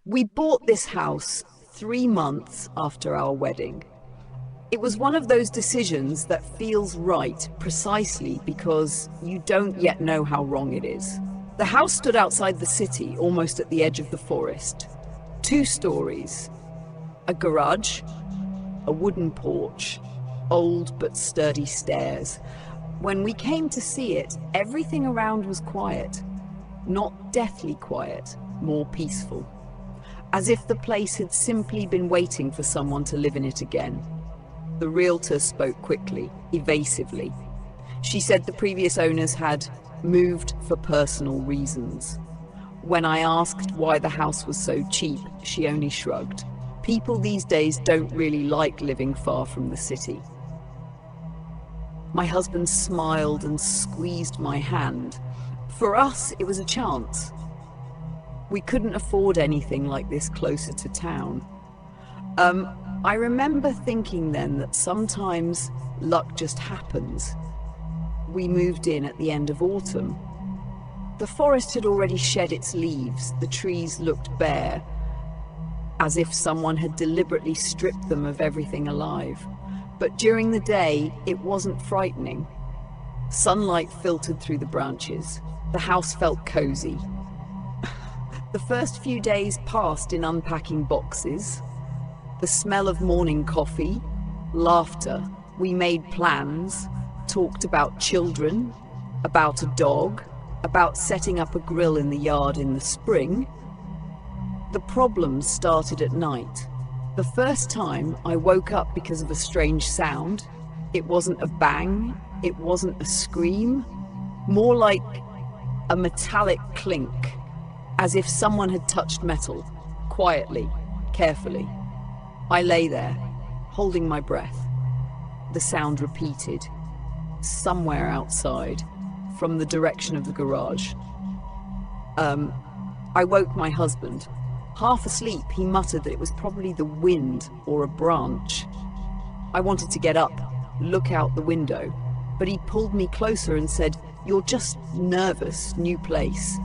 We bought this house 3 months after our wedding. It was one of those decisions that feels right precisely because you don't yet know how wrong it is. The house stood outside the city, almost at the edge of the forest. 2 stories, a garage, a wooden porch, old but sturdy stairs. When we came to see it, everything around was quiet. Not deathly quiet, more peaceful. As if the place had simply been waiting for someone to live in it again. The realtor spoke quickly, evasively. She said the previous owners had moved for personal reasons. When I asked why the house was so cheap, she only shrugged. People these days don't really like living far from the city. My husband smiled and squeezed my hand. For us, it was a chance. We couldn't afford anything like this closer to town. I remember thinking then that sometimes luck just happens. We moved in at the end of autumn. The forest had already shed its leaves, the trees looked bare, as if someone had deliberately stripped them of everything alive. But during the day, it wasn't frightening. Sunlight filtered through the branches. The house felt cozy. The first few days passed in unpacking boxes, the smell of morning coffee, laughter. We made plans, talked about children, about a dog, about setting up a grill in the yard in the spring. The problems started at night. The first time I woke up because of a strange sound. It wasn't a bang, it wasn't a scream, more like a metallic clink, as if someone had touched metal, quietly, carefully. I lay there, holding my breath. The sound repeated, somewhere outside, from the direction of the garage. I woke my husband. Half asleep, he muttered that it was probably the wind or a branch. I wanted to get up, look out the window, but he pulled me closer and said, "You're just nervous, new place."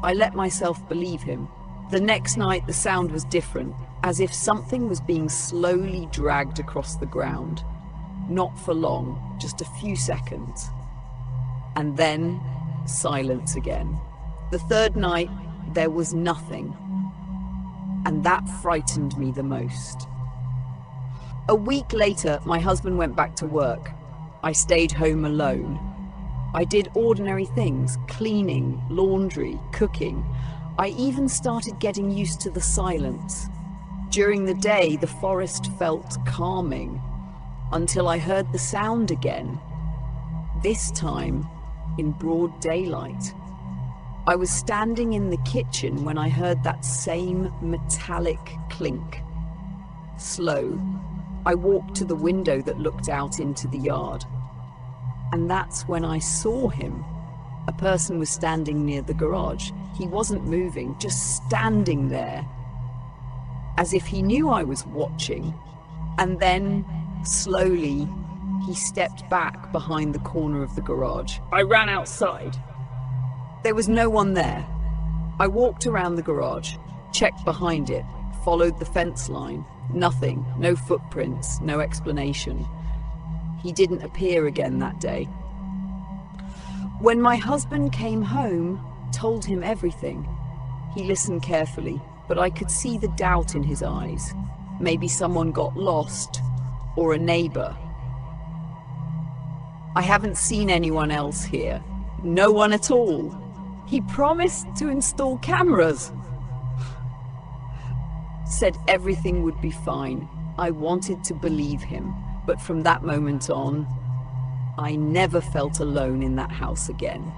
I let myself believe him. The next night the sound was different, as if something was being slowly dragged across the ground. Not for long, just a few seconds. And then silence again. The third night there was nothing. And that frightened me the most. A week later, my husband went back to work. I stayed home alone. I did ordinary things, cleaning, laundry, cooking. I even started getting used to the silence. During the day, the forest felt calming, until I heard the sound again, this time in broad daylight. I was standing in the kitchen when I heard that same metallic clink. Slow, I walked to the window that looked out into the yard. And that's when I saw him. A person was standing near the garage. He wasn't moving, just standing there, as if he knew I was watching. And then, slowly, he stepped back behind the corner of the garage. I ran outside. There was no one there. I walked around the garage, checked behind it, followed the fence line. Nothing, no footprints, no explanation. He didn't appear again that day. When my husband came home, told him everything. He listened carefully, but I could see the doubt in his eyes. Maybe someone got lost, or a neighbor. "I haven't seen anyone else here. No one at all. He promised to install cameras." Said everything would be fine. I wanted to believe him, but from that moment on, I never felt alone in that house again.